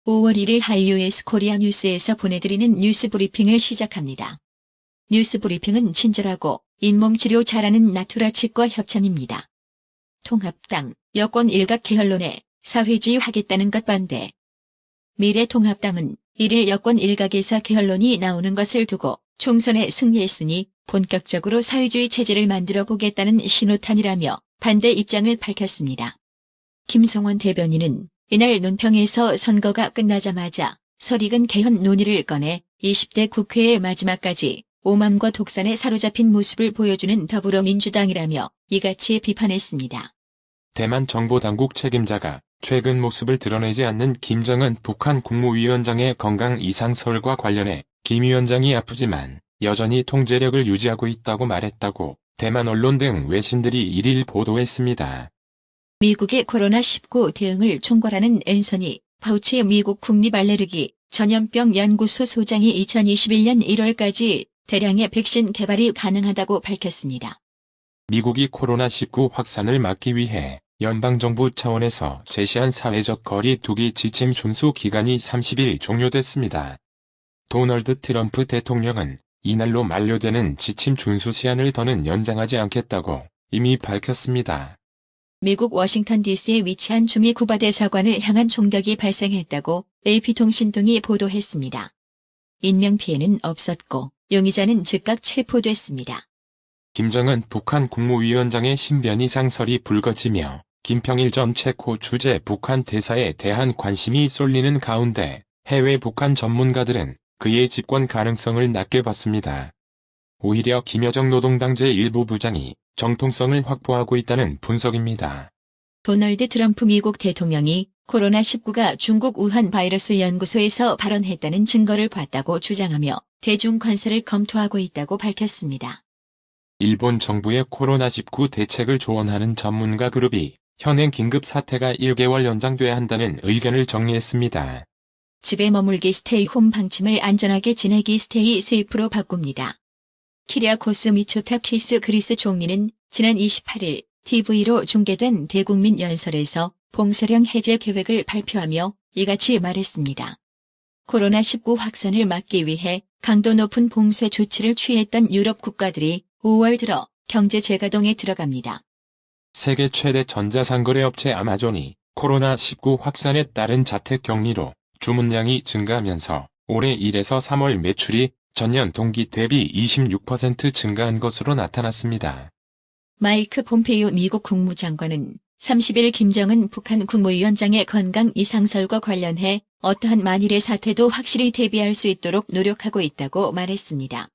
5월 1일 하이OS 코리아 뉴스에서 보내드리는 뉴스 브리핑을 시작합니다. 뉴스 브리핑은 친절하고 잇몸 치료 잘하는 나투라 치과 협찬입니다. 통합당, 여권 일각 개헌론에 사회주의 하겠다는 것 반대. 미래통합당은 1일 여권 일각에서 개헌론이 나오는 것을 두고 총선에 승리했으니 본격적으로 사회주의 체제를 만들어 보겠다는 신호탄이라며 반대 입장을 밝혔습니다. 김성원 대변인은 이날 논평에서 선거가 끝나자마자 설익은 개헌 논의를 꺼내 20대 국회의 마지막까지 오만과 독선에 사로잡힌 모습을 보여주는 더불어민주당이라며 이같이 비판했습니다. 대만 정보당국 책임자가 최근 모습을 드러내지 않는 김정은 북한 국무위원장의 건강 이상설과 관련해 김 위원장이 아프지만 여전히 통제력을 유지하고 있다고 말했다고 대만 언론 등 외신들이 1일 보도했습니다. 미국의 코로나19 대응을 총괄하는 앤서니 파우치 미국 국립알레르기 전염병 연구소 소장이 2021년 1월까지 대량의 백신 개발이 가능하다고 밝혔습니다. 미국이 코로나19 확산을 막기 위해 연방정부 차원에서 제시한 사회적 거리 두기 지침 준수 기간이 30일 종료됐습니다. 도널드 트럼프 대통령은 이날로 만료되는 지침 준수 시한을 더는 연장하지 않겠다고 이미 밝혔습니다. 미국 워싱턴 DC에 위치한 주미 쿠바 대사관을 향한 총격이 발생했다고 AP통신 등이 보도했습니다. 인명피해는 없었고 용의자는 즉각 체포됐습니다. 김정은 북한 국무위원장의 신변 이상설이 불거지며 김평일 전 체코 주재 북한 대사에 대한 관심이 쏠리는 가운데 해외 북한 전문가들은 그의 집권 가능성을 낮게 봤습니다. 오히려 김여정 노동당제 일부 부장이 정통성을 확보하고 있다는 분석입니다. 도널드 트럼프 미국 대통령이 코로나19가 중국 우한 바이러스 연구소에서 발원했다는 증거를 봤다고 주장하며 대중 관세를 검토하고 있다고 밝혔습니다. 일본 정부의 코로나19 대책을 조언하는 전문가 그룹이 현행 긴급 사태가 1개월 연장돼야 한다는 의견을 정리했습니다. 집에 머물기 스테이 홈 방침을 안전하게 지내기 스테이 세이프로 바꿉니다. 키리아코스 미초타키스 그리스 총리는 지난 28일 TV로 중계된 대국민 연설에서 봉쇄령 해제 계획을 발표하며 이같이 말했습니다. 코로나19 확산을 막기 위해 강도 높은 봉쇄 조치를 취했던 유럽 국가들이 5월 들어 경제 재가동에 들어갑니다. 세계 최대 전자상거래 업체 아마존이 코로나19 확산에 따른 자택 격리로 주문량이 증가하면서 올해 1에서 3월 매출이 전년 동기 대비 26% 증가한 것으로 나타났습니다. 마이크 폼페이오 미국 국무장관은 30일 김정은 북한 국무위원장의 건강 이상설과 관련해 어떠한 만일의 사태도 확실히 대비할 수 있도록 노력하고 있다고 말했습니다.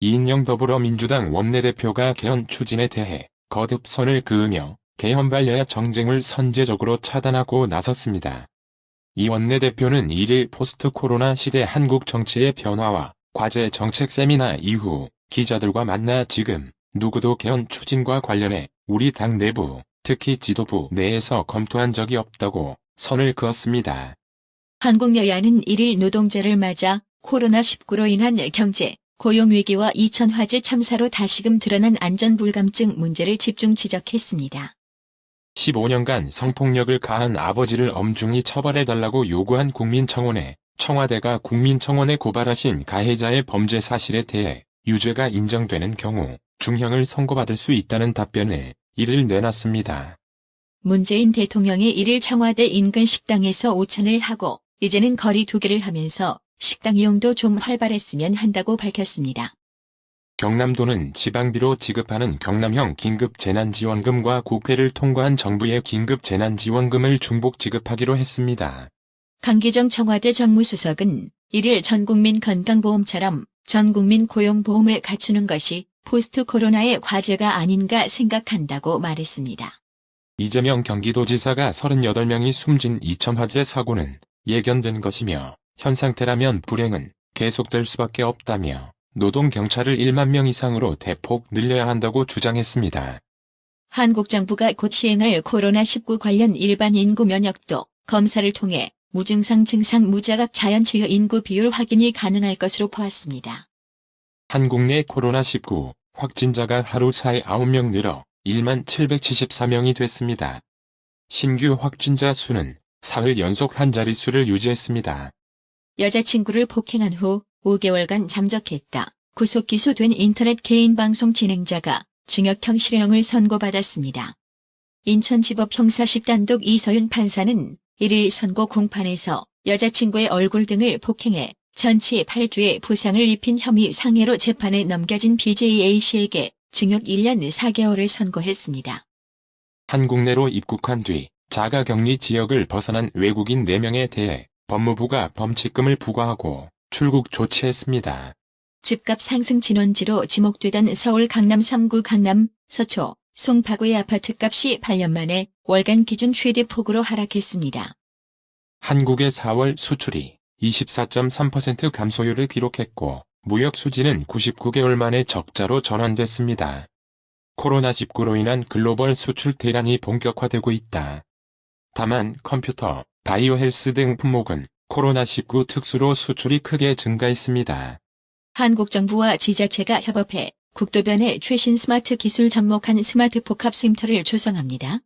이인영 더불어민주당 원내대표가 개헌 추진에 대해 거듭 선을 그으며 개헌발 여야 정쟁을 선제적으로 차단하고 나섰습니다. 이 원내대표는 1일 포스트 코로나 시대 한국 정치의 변화와 과제 정책 세미나 이후 기자들과 만나 지금 누구도 개헌 추진과 관련해 우리 당 내부, 특히 지도부 내에서 검토한 적이 없다고 선을 그었습니다. 한국 여야는 1일 노동절을 맞아 코로나19로 인한 경제, 고용위기와 이천 화재 참사로 다시금 드러난 안전불감증 문제를 집중 지적했습니다. 15년간 성폭력을 가한 아버지를 엄중히 처벌해달라고 요구한 국민청원에 청와대가 국민청원에 고발하신 가해자의 범죄 사실에 대해 유죄가 인정되는 경우 중형을 선고받을 수 있다는 답변을 1일 내놨습니다. 문재인 대통령이 1일 청와대 인근 식당에서 오찬을 하고 이제는 거리 두기를 하면서 식당 이용도 좀 활발했으면 한다고 밝혔습니다. 경남도는 지방비로 지급하는 경남형 긴급재난지원금과 국회를 통과한 정부의 긴급재난지원금을 중복 지급하기로 했습니다. 강기정 청와대 정무수석은 1일 전국민 건강보험처럼 전국민 고용보험을 갖추는 것이 포스트 코로나의 과제가 아닌가 생각한다고 말했습니다. 이재명 경기도지사가 38명이 숨진 이천 화재 사고는 예견된 것이며 현 상태라면 불행은 계속될 수밖에 없다며 노동경찰을 1만 명 이상으로 대폭 늘려야 한다고 주장했습니다. 한국 정부가 곧 시행할 코로나19 관련 일반 인구 면역도 검사를 통해 무증상 증상 무자각 자연치유 인구 비율 확인이 가능할 것으로 보았습니다. 한국 내 코로나19 확진자가 하루 사이 9명 늘어 1만 774명이 됐습니다. 신규 확진자 수는 사흘 연속 한 자릿수를 유지했습니다. 여자친구를 폭행한 후 5개월간 잠적했다. 구속 기소된 인터넷 개인 방송 진행자가 징역형 실형을 선고받았습니다. 인천지법 형사 10단독 이서윤 판사는 1일 선고 공판에서 여자친구의 얼굴 등을 폭행해 전치 8주의 부상을 입힌 혐의 상해로 재판에 넘겨진 BJ A씨에게 징역 1년 4개월을 선고했습니다. 한국 내로 입국한 뒤 자가격리 지역을 벗어난 외국인 4명에 대해 법무부가 범칙금을 부과하고 출국 조치했습니다. 집값 상승 진원지로 지목되던 서울 강남 3구 강남, 서초, 송파구의 아파트값이 8년 만에 월간 기준 최대 폭으로 하락했습니다. 한국의 4월 수출이 24.3% 감소율을 기록했고 무역 수지는 99개월 만에 적자로 전환됐습니다. 코로나19로 인한 글로벌 수출 대란이 본격화되고 있다. 다만 컴퓨터, 바이오 헬스 등 품목은 코로나19 특수로 수출이 크게 증가했습니다. 한국 정부와 지자체가 협업해 국도변에 최신 스마트 기술 접목한 스마트 복합 쉼터를 조성합니다.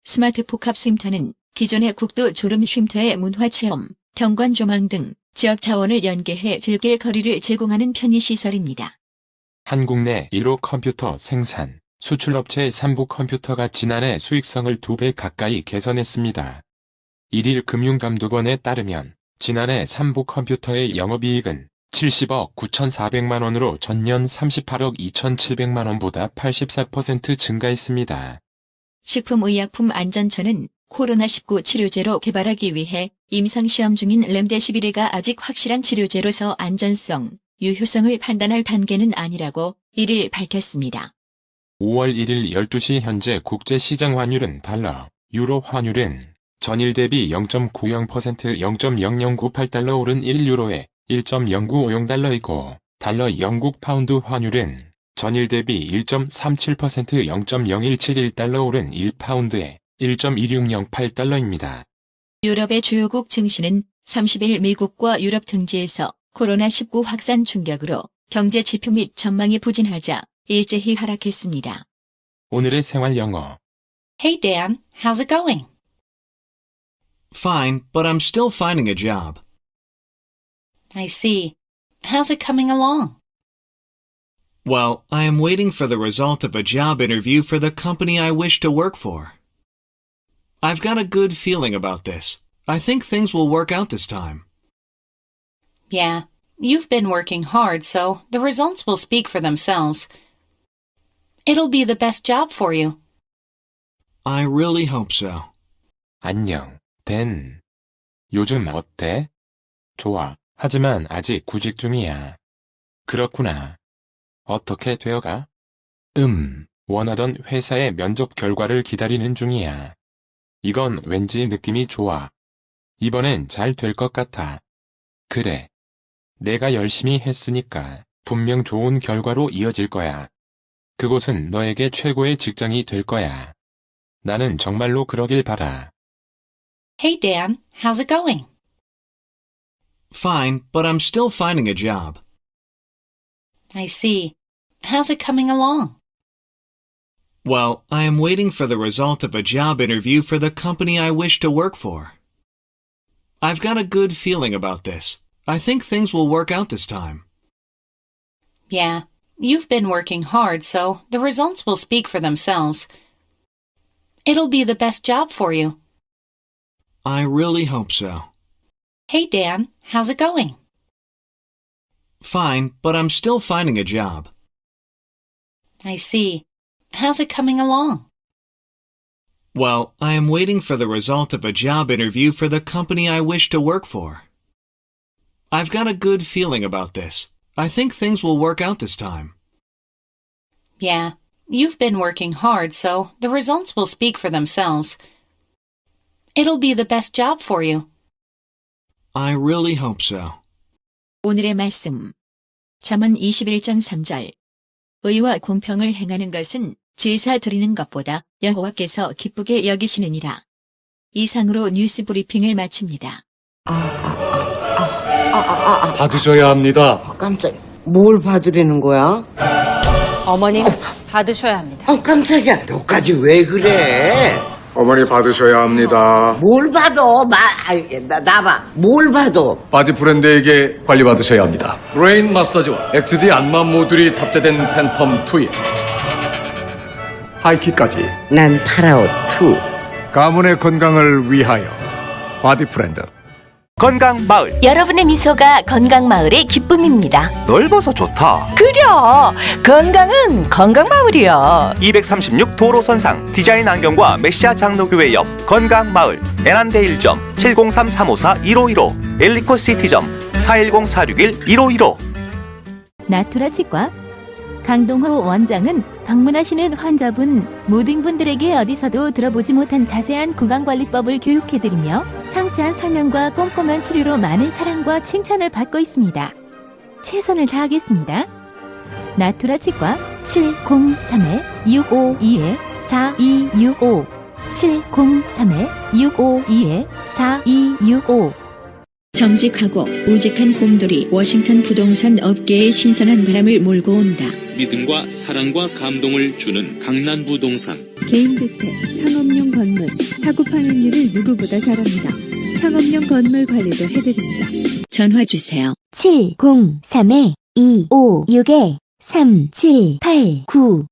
스마트 복합 쉼터는 기존의 국도 졸음 쉼터의 문화체험, 경관 조망 등 지역 자원을 연계해 즐길 거리를 제공하는 편의시설입니다. 한국 내 1호 컴퓨터 생산, 수출업체 삼부 컴퓨터가 지난해 수익성을 2배 가까이 개선했습니다. 1일 금융감독원에 따르면 지난해 삼부 컴퓨터의 영업이익은 70억 9,400만 원으로 전년 38억 2,700만 원보다 84% 증가했습니다. 식품의약품안전처는 코로나19 치료제로 개발하기 위해 임상시험 중인 렘데시비르가 아직 확실한 치료제로서 안전성, 유효성을 판단할 단계는 아니라고 1일 밝혔습니다. 5월 1일 12시 현재 국제시장 환율은 달러, 유로 환율은 전일 대비 0.90% 0.0098달러 오른 1유로에 1.0950달러이고 달러 영국 파운드 환율은 전일 대비 1.37% 0.0171달러 오른 1파운드에 1.2608달러입니다. 유럽의 주요국 증시는 30일 미국과 유럽 등지에서 코로나19 확산 충격으로 경제 지표 및 전망이 부진하자 일제히 하락했습니다. 오늘의 생활 영어. Hey Dan, how's it going? Fine, but I'm still finding a job. I see. How's it coming along? Well, I am waiting for the result of a job interview for the company I wish to work for. I've got a good feeling about this. I think things will work out this time. Yeah, you've been working hard, so the results will speak for themselves. It'll be the best job for you. I really hope so. 안녕, 댄. 요즘 어때? 좋아, 하지만 아직 구직 중이야. 그렇구나. 어떻게 되어가? 원하던 회사의 면접 결과를 기다리는 중이야. 이건 왠지 느낌이 좋아. 이번엔 잘 될 것 같아. 그래. 내가 열심히 했으니까 분명 좋은 결과로 이어질 거야. 그곳은 너에게 최고의 직장이 될 거야. 나는 정말로 그러길 바라. Hey Dan, how's it going? Fine, but I'm still finding a job. I see. How's it coming along? Well, I am waiting for the result of a job interview for the company I wish to work for. I've got a good feeling about this. I think things will work out this time. Yeah, you've been working hard, so the results will speak for themselves. It'll be the best job for you. I really hope so. Hey Dan, how's it going? Fine, but I'm still finding a job. I see. How's it coming along? Well, I am waiting for the result of a job interview for the company I wish to work for. I've got a good feeling about this. I think things will work out this time. Yeah, you've been working hard, so the results will speak for themselves. It'll be the best job for you. I really hope so. 오늘의 말씀. 잠언 21장 3절. 의와 공평을 행하는 것은 제사 드리는 것보다 여호와께서 기쁘게 여기시느니라. 이상으로 뉴스 브리핑을 마칩니다. 받으셔야 합니다. 깜짝이야. 뭘 받으려는 거야? 어머님, 받으셔야 합니다. 깜짝이야. 너까지 왜 그래? 어머니 받으셔야 합니다. 뭘 받아? 나봐. 뭘 받아? 바디 브랜드에게 관리받으셔야 합니다. 브레인 마사지와 XD 안마 모듈이 탑재된 팬텀 트윈. 하이킥까지 난 파라오 2. 가문의 건강을 위하여 바디 브랜드. 건강마을. 여러분의 미소가 건강마을의 기쁨입니다. 넓어서 좋다. 그려! 건강은 건강마을이야. 236 도로선상 디자인 안경과 메시아 장로교회 옆 건강마을. 에난데 1점 703-354-1515 엘리코 시티점 410-461-1515. 나투라 치과 강동호 원장은 방문하시는 환자분 모든 분들에게 어디서도 들어보지 못한 자세한 구강관리법을 교육해드리며 상세한 설명과 꼼꼼한 치료로 많은 사랑과 칭찬을 받고 있습니다. 최선을 다하겠습니다. 나투라 치과 703-652-4265 703-652-4265 정직하고 우직한 곰돌이 워싱턴 부동산 업계에 신선한 바람을 몰고 온다. 믿음과 사랑과 감동을 주는 강남부동산. 개인주택, 상업용 건물, 사고 파행률을 누구보다 잘합니다. 상업용 건물 관리도 해드립니다. 전화 주세요. 703-256-3789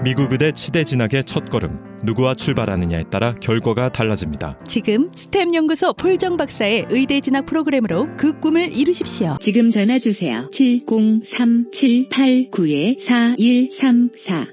미국 의대 치대 진학의 첫걸음. 누구와 출발하느냐에 따라 결과가 달라집니다. 지금 스템 연구소 폴정 박사의 의대 진학 프로그램으로 그 꿈을 이루십시오. 지금 전화 주세요. 703-789-4134